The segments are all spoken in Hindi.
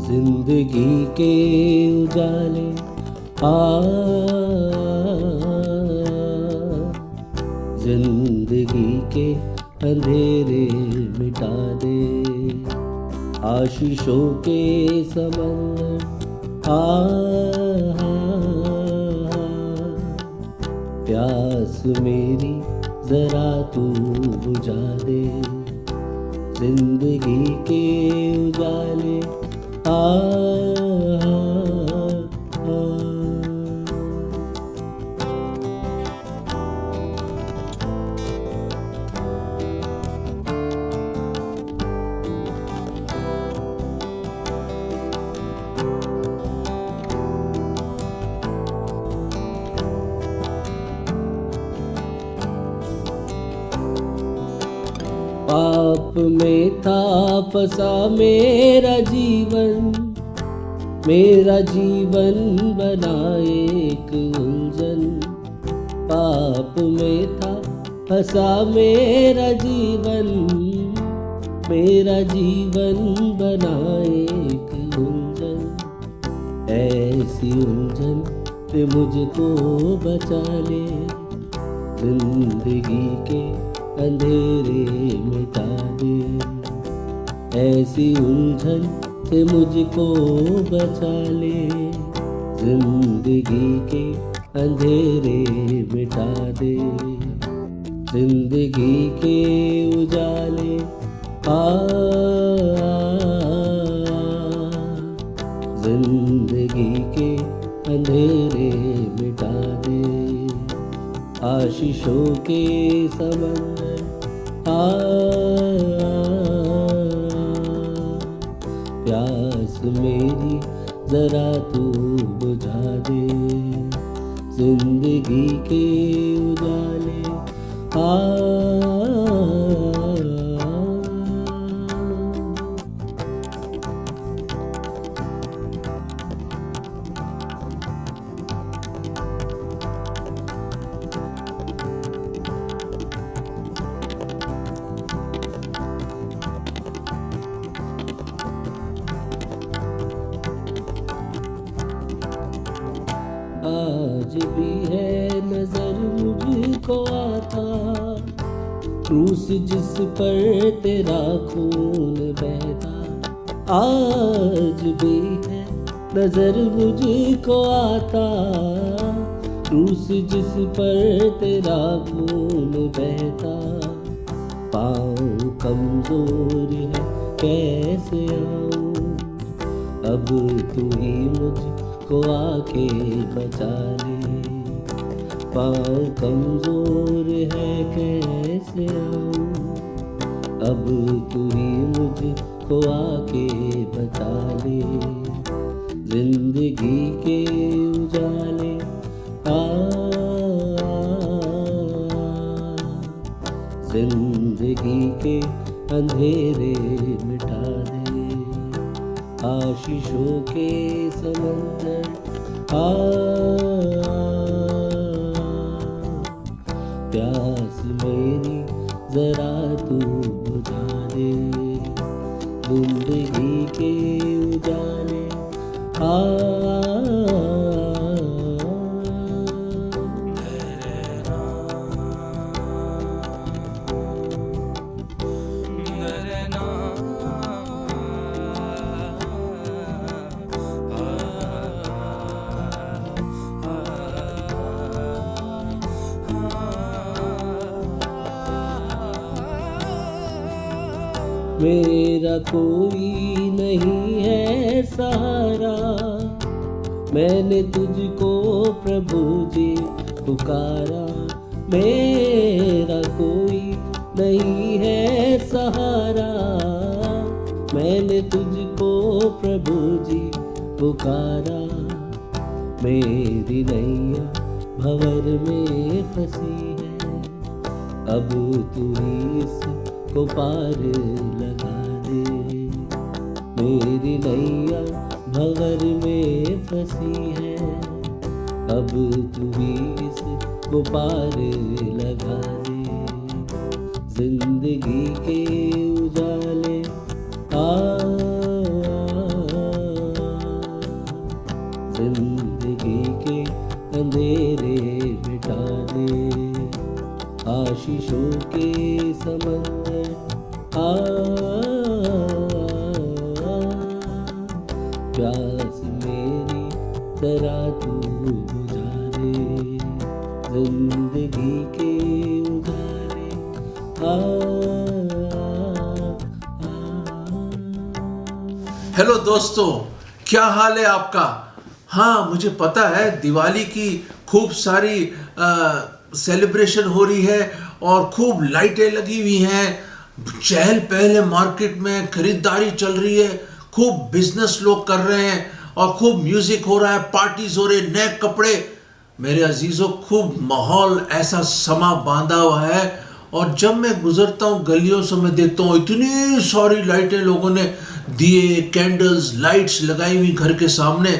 जिंदगी के उजाले आ, जिंदगी के अंधेरे मिटा दे, आशीषों के समंदर प्यास मेरी जरा तू बुझा दे, जिंदगी के उजाले पाप में था फंसा मेरा जीवन बना एक उलझन। पाप में था फंसा मेरा जीवन बना एक उलझन। ऐसी उलझन से मुझको बचा ले, जिंदगी के अंधेरे मिटा दे, ऐसी उलझन से मुझको बचा ले, जिंदगी के अंधेरे मिटा दे, जिंदगी के उजाले जिंदगी के अंधेरे मिटा दे, आशीषों के समंदर प्यास मेरी जरा तू बुझा दे, जिंदगी के उजाले आज भी है नजर मुझको आता, क्रूस जिस पर तेरा खून बहता। आज भी है नजर मुझको आता, क्रूस जिस पर तेरा खून बहता। पाँव कमजोर है कैसे आऊं, अब तू ही मुझको आके बचा ले। पाँव कमजोर है कैसे आऊं, अब तू ही मुझको आके बचा ले, जिंदगी के उजाले जिंदगी के अंधेरे मिटा दे, आशीषों के समंदर प्यास मेरी जरा तू बुझा दे, जिंदगी के उजाले मेरा कोई नहीं है सहारा, मैंने तुझको प्रभु जी पुकारा। मेरा कोई नहीं है सहारा, मैंने तुझको प्रभु जी पुकारा। मेरी नैया भंवर में फंसी है, अब तू ही इसको पार लगा दे। मेरी नैया भंवर में फंसी है, अब तू ही इसको पार लगा दे। जिंदगी के उजाले दे, आशीषों के समंदर प्यास मेरी जरा तू बुझा दे, जिंदगी के उजाले हेलो दोस्तों, क्या हाल है आपका। हाँ, मुझे पता है दिवाली की खूब सारी सेलिब्रेशन हो रही है और खूब लाइटें लगी हुई हैं, चहल पहल है मार्केट में, खरीदारी चल रही है, खूब बिजनेस लोग कर रहे हैं और खूब म्यूजिक हो रहा है, पार्टीज हो रही है, नए कपड़े। मेरे अजीजों, खूब माहौल ऐसा समा बांधा हुआ है। और जब मैं गुजरता हूँ गलियों से, मैं देखता हूँ इतनी सारी लाइटें, लोगों ने दिए, कैंडल्स, लाइट्स लगाई हुई घर के सामने।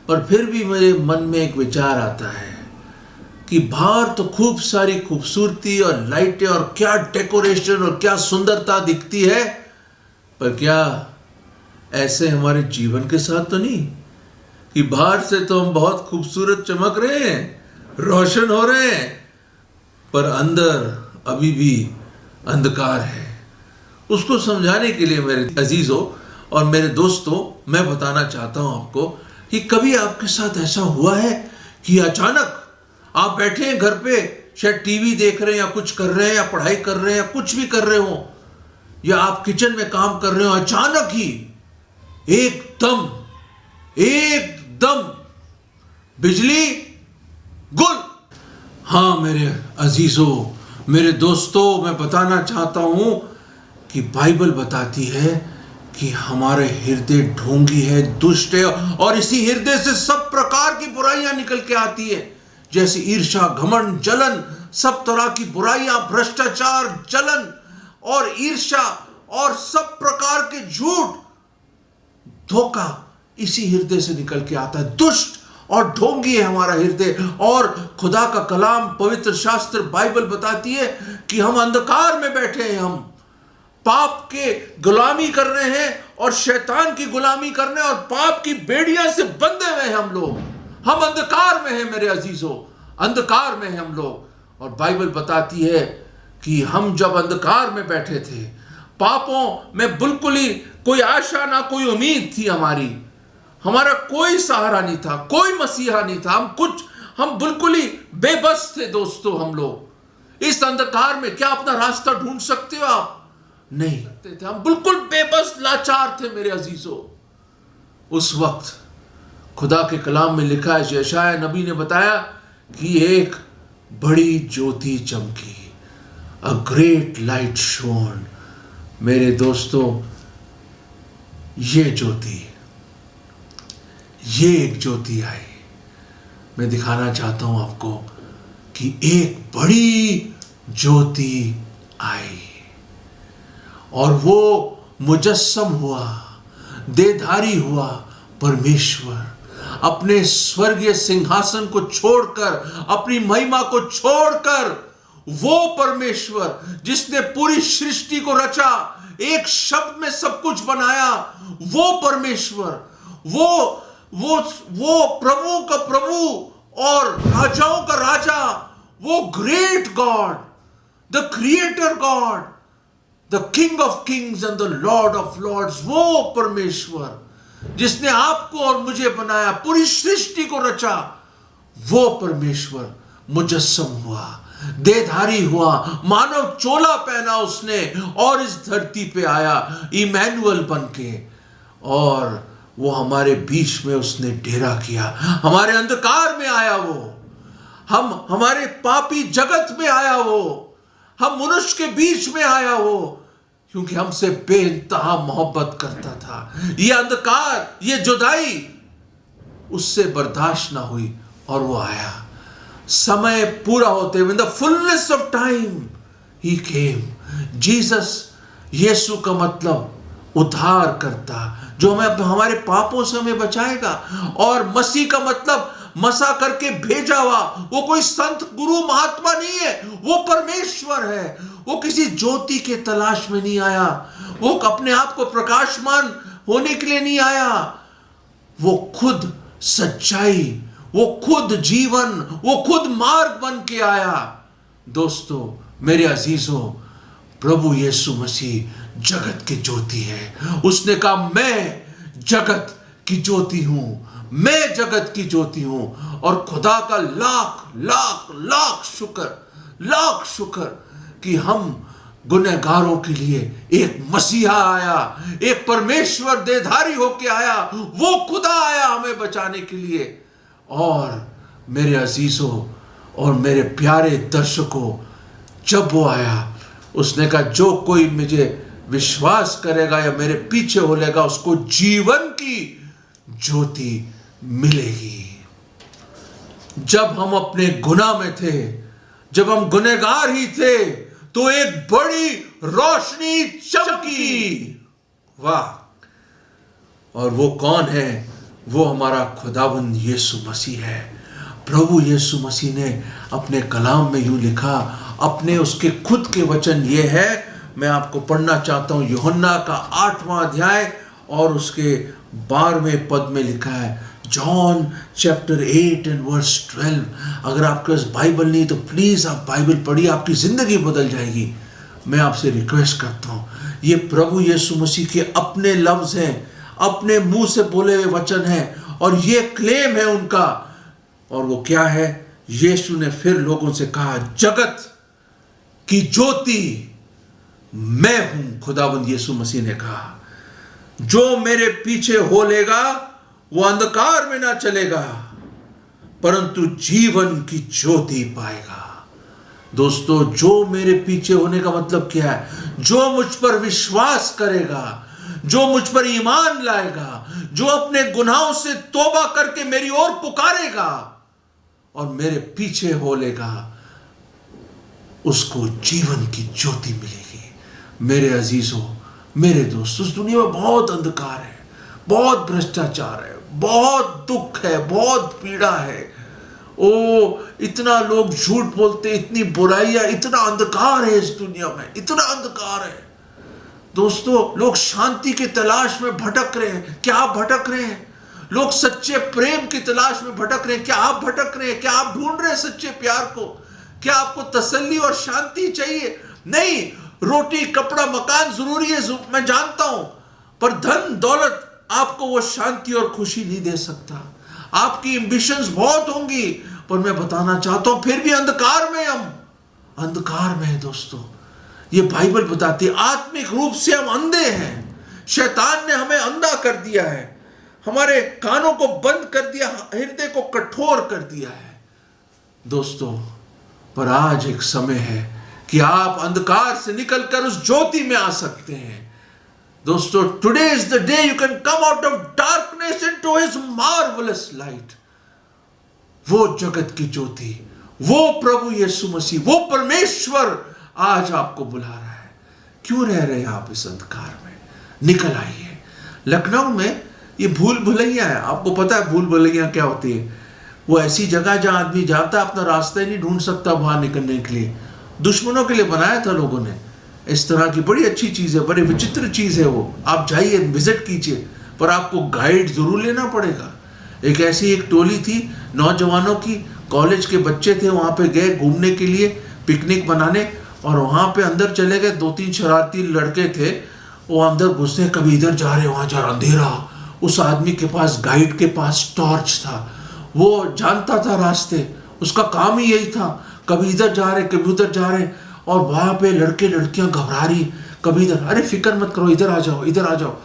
पर फिर भी मेरे मन में एक विचार आता है कि बाहर तो खूब सारी खूबसूरती और लाइटें और क्या डेकोरेशन और क्या सुंदरता दिखती है, पर क्या ऐसे हमारे जीवन के साथ तो नहीं कि बाहर से तो हम बहुत खूबसूरत चमक रहे हैं, रोशन हो रहे हैं, पर अंदर अभी भी अंधकार है। उसको समझाने के लिए मेरे अजीजों और मेरे दोस्तों, मैं बताना चाहता हूं आपको कि कभी आपके साथ ऐसा हुआ है कि अचानक आप बैठे हैं घर पे, शायद टीवी देख रहे हैं या कुछ कर रहे हैं या पढ़ाई कर रहे हैं या कुछ भी कर रहे हो, या आप किचन में काम कर रहे हो, अचानक ही एकदम बिजली गुल। हाँ मेरे अजीजों, मेरे दोस्तों, मैं बताना चाहता हूं कि बाइबल बताती है कि हमारे हृदय ढोंगी है, दुष्ट है, और इसी हृदय से सब प्रकार की बुराइयां निकल के आती है, जैसे ईर्ष्या, घमंड, जलन, सब तरह की बुराइयां, भ्रष्टाचार, जलन और ईर्ष्या और सब प्रकार के झूठ, धोखा इसी हृदय से निकल के आता है। दुष्ट और ढोंगी है हमारा हृदय। और खुदा का कलाम, पवित्र शास्त्र, बाइबल बताती है कि हम अंधकार में बैठे हैं, हम पाप के गुलामी कर रहे हैं और शैतान की गुलामी कर रहे हैं और पाप की बेड़ियां से बंधे हुए हैं हम लोग। हम अंधकार में हैं मेरे अजीजों, अंधकार में हैं हम लोग। और बाइबल बताती है कि हम जब अंधकार में बैठे थे, पापों में बिल्कुल ही कोई आशा ना कोई उम्मीद थी हमारी, हमारा कोई सहारा नहीं था, कोई मसीहा नहीं था, हम बिल्कुल ही बेबस थे दोस्तों। हम लोग इस अंधकार में क्या अपना रास्ता ढूंढ सकते हो आप? नहीं सकते थे, हम बिल्कुल बेबस, लाचार थे मेरे अजीजों। उस वक्त खुदा के कलाम में लिखा है, यशायाह नबी ने बताया कि एक बड़ी ज्योति चमकी, अ ग्रेट लाइट शोन। मेरे दोस्तों, ये एक ज्योति आई। मैं दिखाना चाहता हूं आपको कि एक बड़ी ज्योति आई और वो मुजस्सम हुआ, देहधारी हुआ परमेश्वर, अपने स्वर्गीय सिंहासन को छोड़कर, अपनी महिमा को छोड़कर, वो परमेश्वर जिसने पूरी सृष्टि को रचा, एक शब्द में सब कुछ बनाया, वो परमेश्वर, वो प्रभु का प्रभु और राजाओं का राजा, वो great God, the creator God, the king of kings and the lord of lords, वो परमेश्वर जिसने आपको और मुझे बनाया, पूरी सृष्टि को रचा, वो परमेश्वर मुजस्सम हुआ, देहधारी हुआ, मानव चोला पहना उसने और इस धरती पे आया इमैनुअल बनके, और वो हमारे बीच में उसने डेरा किया, हमारे अंधकार में आया वो, हमारे पापी जगत में आया वो, हम मनुष्य के बीच में आया वो, क्योंकि हमसे बेइंतहा मोहब्बत करता था। ये अंधकार, ये जुदाई उससे बर्दाश्त ना हुई और वो आया। समय पूरा होते हुए, in the fullness of time ही केम। जीसस, यीशु का मतलब उद्धार करता, जो हमें हमारे पापों से हमें बचाएगा। और मसीह का मतलब मसा करके भेजा हुआ, वो कोई संत गुरु महात्मा नहीं है, वो परमेश्वर है। वो किसी ज्योति के तलाश में नहीं आया, वो अपने आप को प्रकाशमान होने के लिए नहीं आया, वो खुद सच्चाई, वो खुद जीवन, वो खुद मार्ग बन के आया। दोस्तों मेरे अजीजों, प्रभु यीशु मसीह जगत की ज्योति है। उसने कहा मैं जगत की ज्योति हूं, मैं जगत की ज्योति हूं। और खुदा का लाख लाख लाख शुक्र कि हम गुनहगारों के लिए एक मसीहा आया, एक परमेश्वर देहधारी होके आया, वो खुदा आया हमें बचाने के लिए। और मेरे अजीजों और मेरे प्यारे दर्शकों, जब वो आया उसने कहा जो कोई मुझे विश्वास करेगा या मेरे पीछे हो लेगा उसको जीवन की ज्योति मिलेगी। जब हम अपने गुनाह में थे, जब हम गुनहगार ही थे, तो एक बड़ी रोशनी चमकी। वाह! और वो कौन है? वो हमारा खुदावंद यीशु मसीह है। प्रभु यीशु मसीह ने अपने कलाम में यूं लिखा, अपने उसके खुद के वचन ये है, मैं आपको पढ़ना चाहता हूं। यूहन्ना का 8वां अध्याय और उसके 12वें पद में लिखा है, जॉन चैप्टर 8 एंड वर्स 12। अगर आपके पास बाइबल नहीं तो प्लीज आप बाइबल पढ़िए, आपकी जिंदगी बदल जाएगी। मैं आपसे रिक्वेस्ट करता हूं, ये प्रभु यीशु मसीह के अपने लफ्ज हैं, अपने मुंह से बोले हुए वचन हैं, और ये क्लेम है उनका। और वो क्या है? यीशु ने फिर लोगों से कहा, जगत की ज्योति मैं हूं। खुदावंद यीशु मसीह ने कहा, जो मेरे पीछे हो लेगा वो अंधकार में ना चलेगा परंतु जीवन की ज्योति पाएगा। दोस्तों, जो मेरे पीछे होने का मतलब क्या है? जो मुझ पर विश्वास करेगा, जो मुझ पर ईमान लाएगा, जो अपने गुनाहों से तौबा करके मेरी ओर पुकारेगा और मेरे पीछे हो लेगा, उसको जीवन की ज्योति मिलेगी। मेरे अजीजों, मेरे दोस्तों, इस दुनिया में बहुत अंधकार है, बहुत भ्रष्टाचार है, बहुत दुख है, बहुत पीड़ा है। ओ, इतना लोग झूठ बोलते, इतनी बुराइयां, इतना अंधकार है इस दुनिया में, इतना अंधकार है। दोस्तों, लोग शांति की तलाश में भटक रहे हैं। क्या आप भटक रहे हैं? लोग सच्चे प्रेम की तलाश में भटक रहे हैं। क्या आप भटक रहे हैं? क्या आप ढूंढ रहे हैं सच्चे प्यार को? क्या आपको तसल्ली और शांति चाहिए? नहीं, रोटी कपड़ा मकान जरूरी है, मैं जानता हूं, पर धन दौलत आपको वो शांति और खुशी नहीं दे सकता। आपकी एम्बिशंस बहुत होंगी, पर मैं बताना चाहता हूं फिर भी अंधकार में, हम अंधकार में है। दोस्तों, ये बाइबल बताती है आत्मिक रूप से हम अंधे हैं। शैतान ने हमें अंधा कर दिया है, हमारे कानों को बंद कर दिया, हृदय को कठोर कर दिया है। दोस्तों, पर आज एक समय है कि आप अंधकार से निकलकर उस ज्योति में आ सकते हैं। दोस्तों, today is the day you can come out of darkness into his marvellous light. वो जगत की ज्योति, वो प्रभु यीशु मसीह, वो परमेश्वर आज आपको बुला रहा है। क्यों रह रहे हैं आप इस अंधकार में? निकल आइए। लखनऊ में ये भूल भुलैया है। आपको पता है भूल भुलैया क्या होती है? वो ऐसी जगह जहां आदमी जाता अपना रास्ता ही नहीं ढूंढ सकता बाहर निकलने के लिए। दुश्मनों के लिए बनाया था लोगों ने। इस तरह की बड़ी अच्छी चीज है, बड़ी विचित्र चीज है वो। आप जाइए, विजिट कीजिए, पर आपको गाइड जरूर लेना पड़ेगा। एक टोली थी नौजवानों की, कॉलेज के बच्चे थे, वहां पे गए घूमने के लिए, पिकनिक बनाने, और वहां पे अंदर चले गए। 2-3 शरारती लड़के थे, वो अंदर घुसे, कभी इधर जा रहे, वहां जा रहे, अंधेरा। उस आदमी के पास, गाइड के पास टॉर्च था, वो जानता था रास्ते, उसका काम ही यही था। कभी इधर जा रहे, कभी उधर जा रहे, और वहां पे लड़के लड़कियां घबरा रही, कभी इधर, अरे फिक्र मत करो, इधर आ जाओ, इधर आ जाओ।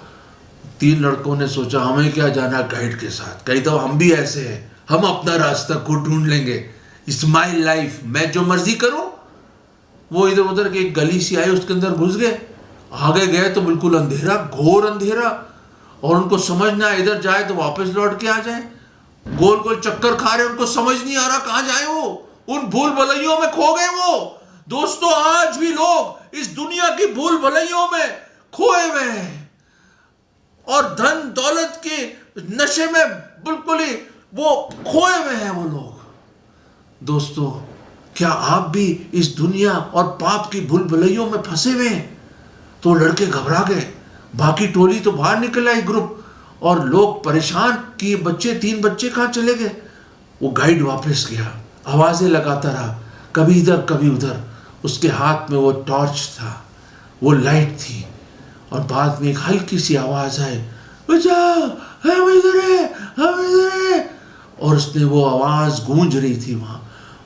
3 लड़कों ने सोचा हमें क्या जाना गाइड के साथ, कहीं तो हम भी ऐसे हैं, हम अपना रास्ता खुद ढूंढ लेंगे, इट्स माई लाइफ, मैं जो मर्जी करूं। वो इधर उधर के एक गली सी आई, उसके अंदर घुस गए। आगे गए तो बिल्कुल अंधेरा, घोर अंधेरा, और उनको समझ ना इधर जाए तो वापस लौट के आ जाए। गोल गोल चक्कर खा रहे, उनको समझ नहीं आ रहा कहां जाए। वो उन भूल भलैयों में खो गए वो। दोस्तों, आज भी लोग इस दुनिया की भूल भलैयों में खोए हुए हैं और धन दौलत के नशे में बिल्कुल ही वो खोए हुए हैं वो लोग। दोस्तों, क्या आप भी इस दुनिया और पाप की भूल भलैयों में फंसे हुए हैं? तो लड़के घबरा गए, बाकी टोली तो बाहर निकल आई, ग्रुप, और लोग परेशान कि बच्चे, 3 बच्चे कहां चले गए। वो गाइड वापस गया, आवाज़ें लगाता रहा, कभी इधर कभी उधर। उसके हाथ में वो टॉर्च था, वो लाइट थी, और बाद में एक हल्की सी आवाज़ आई, बचाओ, हम इधर है, हम इधर है। और उसने वो आवाज़ गूंज रही थी वहाँ।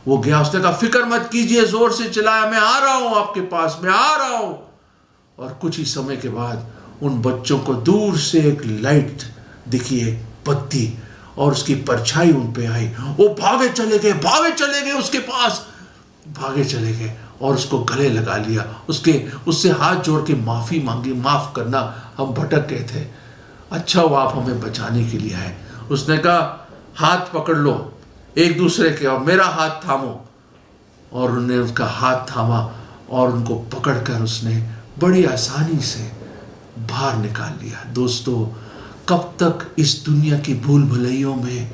वो गया, उसने कहा फिक्र मत कीजिए, जोर से चिल्लाया, मैं आ रहा हूँ आपके पास, मैं आ रहा हूँ। और कुछ ही समय के बाद उन बच्चों को दूर से एक लाइट दिखी, एक बत्ती, और उसकी परछाई उन पे आई। वो भागे चले गए उसके पास, भागे चले गए और उसको गले लगा लिया, उससे हाथ जोड़ के माफ़ी मांगी, माफ़ करना, हम भटक गए थे, अच्छा वो आप हमें बचाने के लिए आए। उसने कहा हाथ पकड़ लो एक दूसरे के और मेरा हाथ थामो, और उन्होंने उसका हाथ थामा और उनको पकड़कर उसने बड़ी आसानी से बाहर निकाल लिया। दोस्तों, कब तक इस दुनिया की भूल भुलैयों में,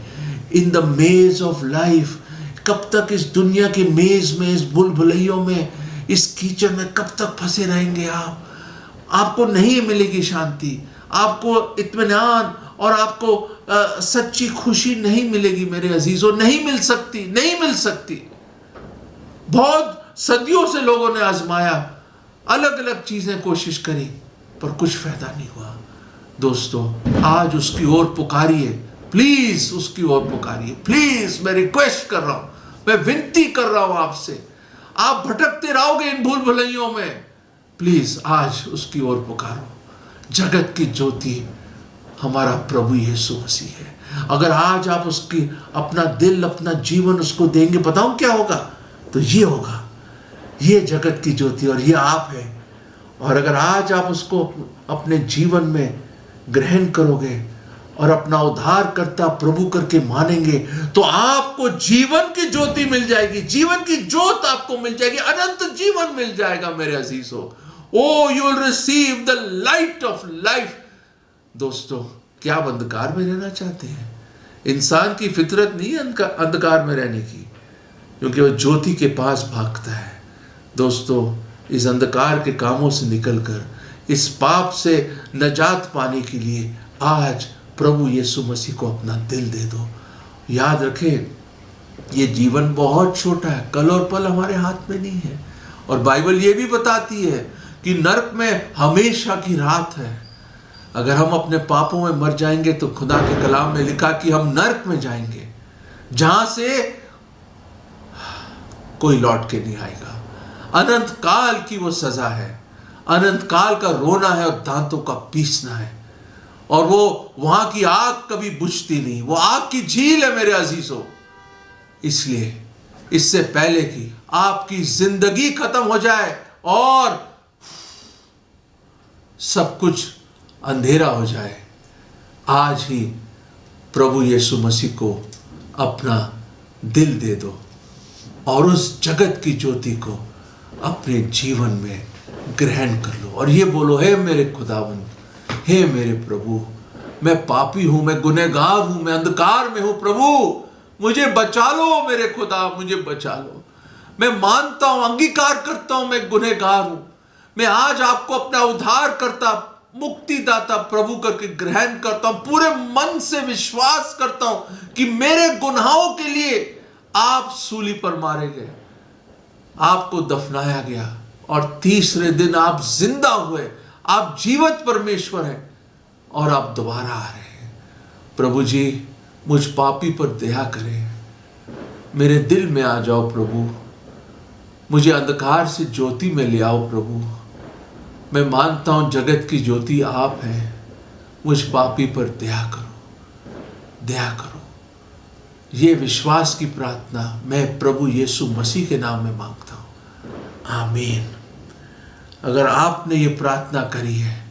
इन द मेज ऑफ लाइफ, कब तक इस दुनिया के मेज में, इस भूल भुलैयों में, इस कीचड़ में कब तक फंसे रहेंगे आप? आपको नहीं मिलेगी शांति, आपको इत्मीनान और आपको सच्ची खुशी नहीं मिलेगी मेरे अजीजों, नहीं मिल सकती, नहीं मिल सकती। बहुत सदियों से लोगों ने आजमाया, अलग अलग चीजें कोशिश करी, पर कुछ फायदा नहीं हुआ। दोस्तों, आज उसकी ओर पुकारिए, प्लीज उसकी ओर पुकारिए, प्लीज। मैं रिक्वेस्ट कर रहा हूं, मैं विनती कर रहा हूं आपसे। आप भटकते रहोगे इन भूल भुलैयों में, प्लीज आज उसकी ओर पुकारो। जगत की ज्योति हमारा प्रभु यीशु मसीह है। अगर आज आप उसकी अपना दिल, अपना जीवन उसको देंगे, बताऊं क्या होगा? तो ये होगा, ये जगत की ज्योति और ये आप है। और अगर आज आप उसको अपने जीवन में ग्रहण करोगे और अपना उद्धार करता प्रभु करके मानेंगे, तो आपको जीवन की ज्योति मिल जाएगी, जीवन की ज्योत आपको मिल जाएगी, अनंत जीवन मिल जाएगा मेरे अजीजों। Oh you will receive the light of life. दोस्तों, क्या आप अंधकार में रहना चाहते हैं? इंसान की फितरत नहीं है अंधकार में रहने की, क्योंकि वह ज्योति के पास भागता है। दोस्तों, इस अंधकार के कामों से निकलकर इस पाप से नजात पाने के लिए आज प्रभु यीशु मसीह को अपना दिल दे दो। याद रखें, ये जीवन बहुत छोटा है, कल और पल हमारे हाथ में नहीं है। और बाइबल ये भी बताती है कि नरक में हमेशा की रात है। अगर हम अपने पापों में मर जाएंगे तो खुदा के कलाम में लिखा कि हम नरक में जाएंगे, जहां से कोई लौट के नहीं आएगा। अनंत काल की वो सजा है, अनंत काल का रोना है और दांतों का पीसना है, और वो वहां की आग कभी बुझती नहीं, वो आग की झील है मेरे अजीजों। इसलिए इससे पहले कि आपकी जिंदगी खत्म हो जाए और सब कुछ अंधेरा हो जाए, आज ही प्रभु यीशु मसीह को अपना दिल दे दो और उस जगत की ज्योति को अपने जीवन में ग्रहण कर लो और ये बोलो, हे मेरे खुदावंद, हे मेरे प्रभु, मैं पापी हूं, मैं गुनहगार हूं, मैं अंधकार में हूं, प्रभु मुझे बचा लो, मेरे खुदा मुझे बचा लो। मैं मानता हूं, अंगीकार करता हूं, मैं गुनहगार हूं। मैं आज आपको अपना उद्धार करता, मुक्तिदाता प्रभु करके ग्रहण करता हूं, पूरे मन से विश्वास करता हूं कि मेरे गुनाहों के लिए आप सूली पर मारे गए, आपको दफनाया गया और तीसरे दिन आप जिंदा हुए, आप जीवित परमेश्वर हैं और आप दोबारा आ रहे हैं। प्रभु जी, मुझ पापी पर दया करें, मेरे दिल में आ जाओ प्रभु, मुझे अंधकार से ज्योति में ले आओ प्रभु। मैं मानता हूं जगत की ज्योति आप हैं, मुझ पापी पर दया करो, दया करो। ये विश्वास की प्रार्थना मैं प्रभु यीशु मसीह के नाम में मांगता हूं, आमीन। अगर आपने ये प्रार्थना करी है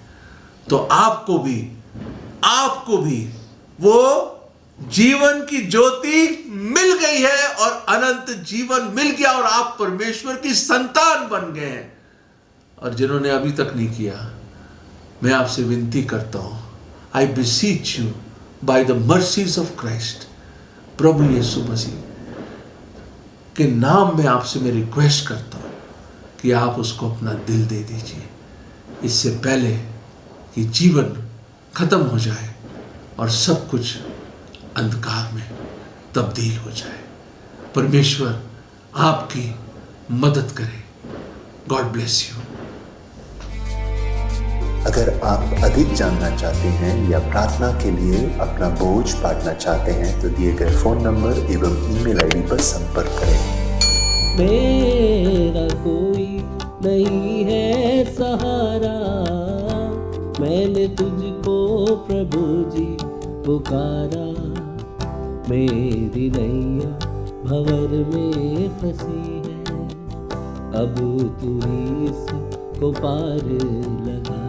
तो आपको भी वो जीवन की ज्योति मिल गई है और अनंत जीवन मिल गया और आप परमेश्वर की संतान बन गए हैं। और जिन्होंने अभी तक नहीं किया, मैं आपसे विनती करता हूं, I beseech you by the mercies of Christ, प्रभु यीशु मसीह के नाम में आपसे मैं रिक्वेस्ट करता हूं कि आप उसको अपना दिल दे दीजिए, इससे पहले कि जीवन खत्म हो जाए और सब कुछ अंधकार में तब्दील हो जाए। परमेश्वर आपकी मदद करे। God bless you. अगर आप अधिक जानना चाहते हैं या प्रार्थना के लिए अपना बोझ बांटना चाहते हैं तो दिए गए फ़ोन नंबर एवं ईमेल आईडी पर संपर्क करें। मेरा कोई नहीं है सहारा, मैंने तुझको प्रभु जी पुकारा। मेरी नैया भंवर में फंसी है, अब तू ही इसको पार लगा।